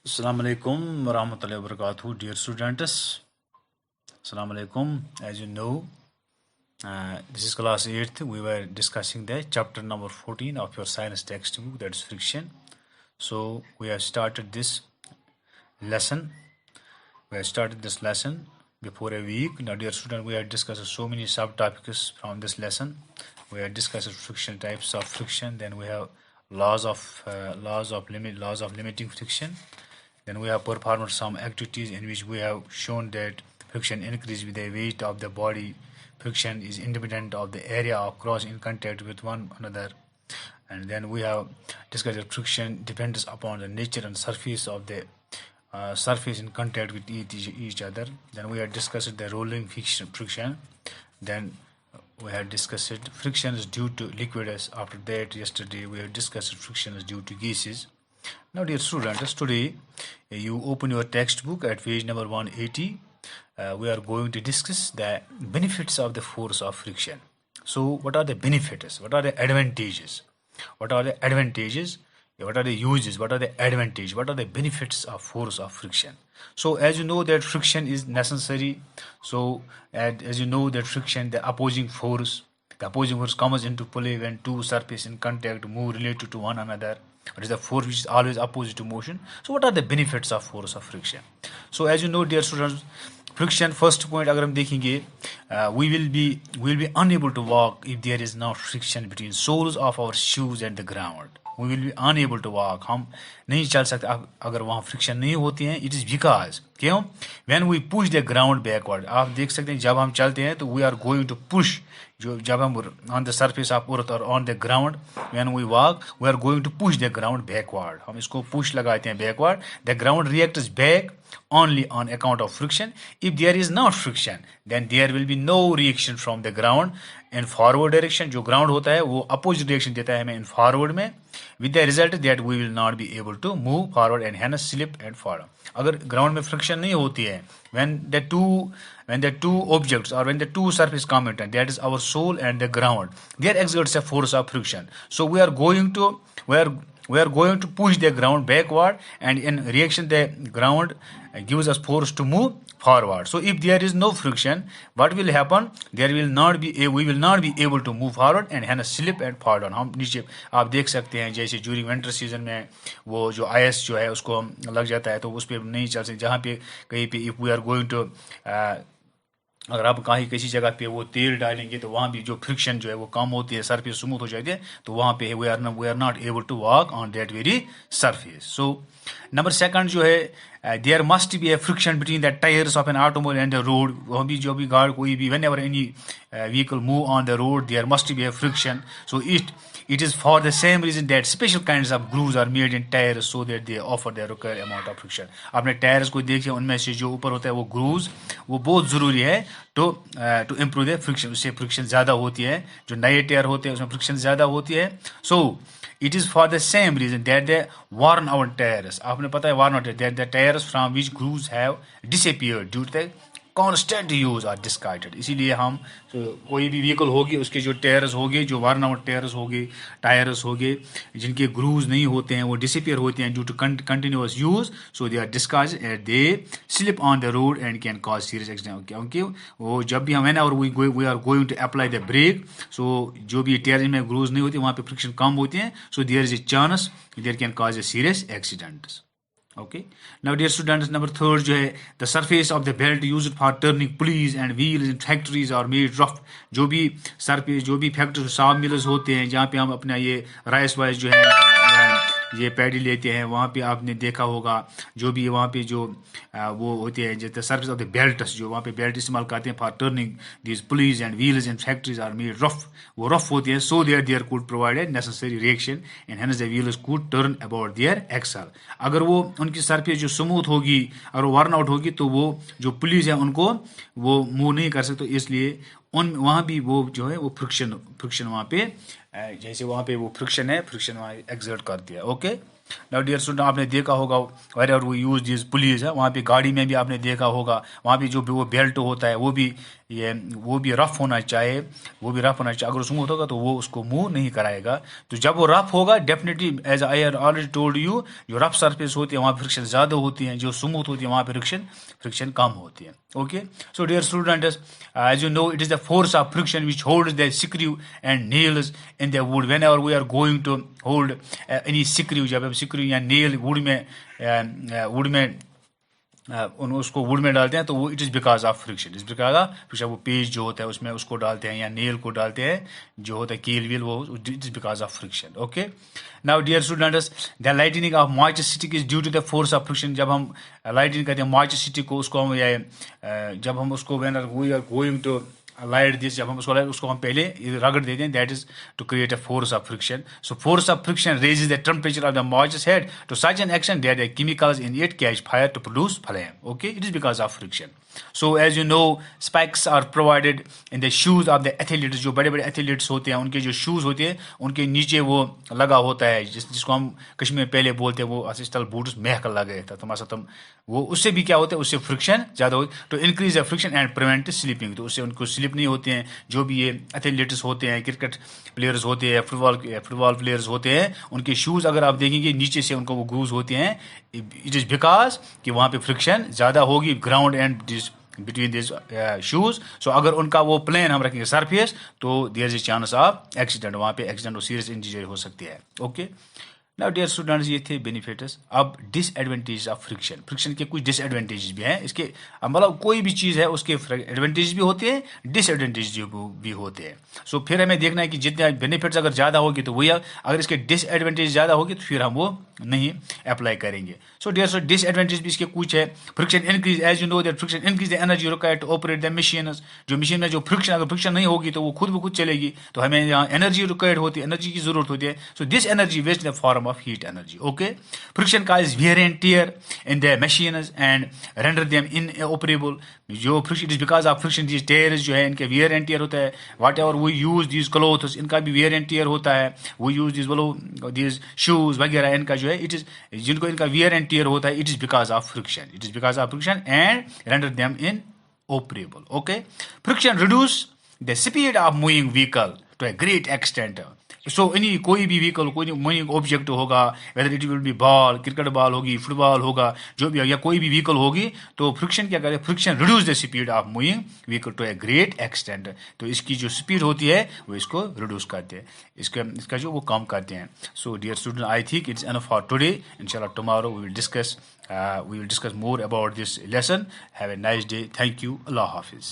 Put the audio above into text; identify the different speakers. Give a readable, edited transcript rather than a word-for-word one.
Speaker 1: Assalamu alaikum warahmatullahi wabarakatuh, dear students. Assalamu alaikum. As you know, this is class 8th. We were discussing the chapter number 14 of your science textbook, that is friction. So we have started this lesson. We have started this lesson before a week. Now, dear student, we have discussed so many subtopics from this lesson. We have discussed friction, types of friction. Then we have laws of limiting friction. Then we have performed some activities in which we have shown that friction increases with the weight of the body. Friction is independent of the area of cross in contact with one another. And then we have discussed that friction depends upon the nature and surface of the surface in contact with each other. Then we have discussed the rolling friction. Then we have discussed friction is due to liquids. After that, yesterday we have discussed friction is due to gases. Now, dear students, today you open your textbook at page number 180. We are going to discuss the benefits of the force of friction. So, what are the benefits? What are the advantages? What are the advantages? What are the uses? What are the advantages? What are the benefits of force of friction? So, as you know that friction is necessary. So, as you know that friction, the opposing force comes into play when two surfaces in contact move related to one another. What is the force which is always opposite to motion? So what are the benefits of force of friction? So as you know, dear students, friction, first point अगर हम देखेंगे, we will be unable to walk if there is no friction between soles of our shoes and the ground. We will be unable to walk. हम नहीं चल सकते अगर वहाँ friction नहीं होती है. It is because क्यों? When we push the ground backward, आप देख सकते हैं जब हम चलते हैं तो we are going to push. जब हम on the surface of earth or on the ground, when we walk, we are going to push the ground backward. हम इसको push लगाते हैं backward. The ground reacts back only on account of friction. If there is not friction, then there will be no reaction from the ground in forward direction. जो ground होता है वो opposite direction देता है हमें in forward में, with the result that we will not be able to move forward and hence slip and fall. अगर ground में friction नहीं होती है, when the two objects or when the two surfaces come in, that is our soul and the ground, there exerts a force of friction. So we are going to push the ground backward, and in reaction the ground gives us force to move forward. So if there is no friction, what will happen? We will not be able to move forward and hence slip and fall down. हम नीचे आप देख सकते हैं जैसे during winter season में वो जो आइस जो है उसको लग जाता है तो उस पर नहीं चल सकते. जहाँ पे कहीं पे if we are going to अगर आप कहीं किसी जगह पे वो तेल डालेंगे तो वहाँ भी जो फ्रिक्शन जो है वो कम होती है, सरफेस स्मूथ हो जाती है, तो वहाँ पे we are not able to walk on that very surface. So number second जो है, there must be a friction between the tyres of an automobile and the road. वहाँ भी जो भी गाड़ी कोई भी whenever any vehicle move on the road, there must be a friction. So it is for the same reason that special kinds of grooves are made in tires so that they offer the required amount of friction. आपने tyres को देखिए, उनमें से जो ऊपर होता है वो ग्रूव्स वो बहुत ज़रूरी है टू इम्प्रूव द फ्रिक्शन. उससे फ्रिक्शन ज़्यादा होती है. जो नए टायर होते हैं उसमें फ्रिक्शन ज़्यादा होती है. सो it is for the same reason that the worn out tires, आपने पता है worn out that the tires from which grooves have disappeared due to the constant use are discarded. इसीलिए हम कोई भी व्हीकल होगी उसके जो टायर्स होंगे, जो वार्न आउट टायर्स होंगे जिनके ग्रूव्स नहीं होते हैं वो डिसअपियर होते हैं due to continuous use. So they are discard, they slip on the road and can cause serious accident. क्योंकि वो जब भी हम है ना और we are going to apply the brake, so जो भी टायर में ग्रूव्स नहीं होती वहाँ पे फ्रिक्शन कम होती हैं. So there is a chance there can cause a serious accident. Okay. Now, dear students, number third जो है, the surface of the belt used for turning pulleys and wheels in factories are made rough. जो भी surface, जो भी factory Sao mills होते हैं जहाँ पे हम अपना ये राइस वाइस जो है ये पैडी लेते हैं, वहाँ पे आपने देखा होगा जो भी वहाँ पे जो वो होते हैं जैसे सरफेस ऑफ द बेल्ट्स, जो वहाँ पे बेल्ट इस्तेमाल करते हैं for turning these pulleys and wheels in factories are made rough. वो रफ होती हैं so there could provide a necessary reaction and hence the wheels could turn about their axle. अगर वो उनकी सरफेस जो स्मूथ होगी और वर्न आउट होगी तो वो जो पुलिस है उनको वो मूव नहीं कर सकते. इसलिए वहाँ भी वो जो है वो फ्रिक्शन वहाँ पे जैसे वहाँ पे वो फ्रिक्शन है, फ्रिक्शन वहाँ एक्सर्ट करती है. ओके. नाउ डियर स्टूडेंट, आपने देखा होगा वेयर वो यूज दिस पुलिस है, वहाँ पे गाड़ी में भी आपने देखा होगा, वहाँ पे जो भी वो बेल्ट होता है वो भी रफ होना चाहिए, अगर स्मूथ होगा तो वो उसको मूव नहीं कराएगा। तो जब वो रफ होगा definitely, as I have already told you, जो रफ सरफेस होती है वहाँ फ्रिक्शन ज़्यादा होती है, जो स्मूथ होती है वहाँ पे फ्रिक्शन कम होती है। Okay, so dear students, as you know, it is the force of friction which holds the screw and nails in the wood. Whenever we are going to hold any screw, जब हम screw या nail wood में उसको would में डालते हैं, तो वो it is because of friction, वो पेज जो होता है उसमें उसको डालते हैं या नेल को डालते हैं, जो होता है कील व्हील, वो it is because of friction. Okay, now dear students, the lightning of moisture stick is due to the force of friction. जब हम लाइटनिंग करते हैं मॉइस्चर स्टिक को, उसको हम जब हम उसको when we are going to light this, जब हम उसको हम पहले रगड़ देते हैं, that is to create a force of friction. So force of friction raises the temperature of the moisture head to such an extent that the chemicals in it catch fire to produce flame. Okay, it is because of friction. So as you know, spikes are provided in the shoes of the athletes. जो बड़े बड़े athletes होते हैं उनके जो shoes होते हैं उनके नीचे वो लगा होता है, जिसको हम कश्मीर में पहले बोलते हैं वो असिस्टल बूट्स महकल लगा था तुम वो, उससे भी क्या होता है, उससे फ्रिक्शन ज़्यादा होती है, तो increase the friction and prevent slipping. तो उससे उनको स्लिप नहीं होते हैं। जो भी ये एथलीट्स होते हैं, क्रिकेट प्लेयर्स होते हैं, फुटबॉल प्लेयर्स होते हैं, उनके शूज़ अगर आप देखेंगे नीचे से उनको वो ग्रूव्स होते हैं, इट इज़ बिकॉज कि वहाँ पे फ्रिक्शन ज़्यादा होगी ground and between these shoes. So अगर उनका वो प्लेन हम रखेंगे सरफेस, तो there is chance of accident, वहाँ पे एक्सीडेंट और सीरियस इंजरी हो सकती है। ओके, नाउ डियर स्टूडेंट्स, ये थे बेनिफिट्स। अब डिसएडवांटेज ऑफ फ्रिक्शन के कुछ डिसएडवांटेजेस भी हैं। इसके मतलब कोई भी चीज़ है उसके एडवांटेज भी होते हैं, डिसएडवांटेज भी होते हैं। सो फिर हमें देखना है कि जितने बेनिफिट्स अगर ज़्यादा होगी तो वही, अगर इसके डिसएडवांटेज ज़्यादा होगी तो फिर हम वो नहीं अप्लाई करेंगे। सो डियर सो डिसएडवांटेज भी इसके कुछ है। Friction increase, as you know that friction increase the energy required to operate the machine. जो मशीन में जो फ्रिक्शन, अगर फ्रिक्शन नहीं होगी तो वो खुद ब खुद चलेगी, तो हमें यहाँ एनर्जी रिक्वायर्ड होती है, एनर्जी की जरूरत होती है। So this energy waste in the form of heat energy. Okay, friction causes wear and tear in the machines and render them inoperable. जो friction, it is because of friction these tears जो है इनके wear and tear होता है। What ever वो use these clothes, इनका भी wear and tear होता है। वो यूज these shoes वगैरह, इनका जो है इट इज, जिनको इनका wear and tear होता है, it is because of friction and render them inoperable. Okay, friction reduce the speed of moving vehicle to a great extent. सो कोई भी व्हीकल, कोई मूविंग ऑब्जेक्ट होगा, whether it will be ball, cricket ball होगी, football होगा, जो भी या कोई भी व्हीकल होगी, तो फ्रिक्शन क्या करे, friction reduce the speed of moving vehicle to a great extent. तो इसकी जो स्पीड होती है वो इसको रिड्यूस करते हैं, इसका जो वो कम करते हैं। So dear student, I think it's enough for today. इंशाल्लाह tomorrow we will discuss more about this lesson. Have a nice day. Thank you. Allah Hafiz.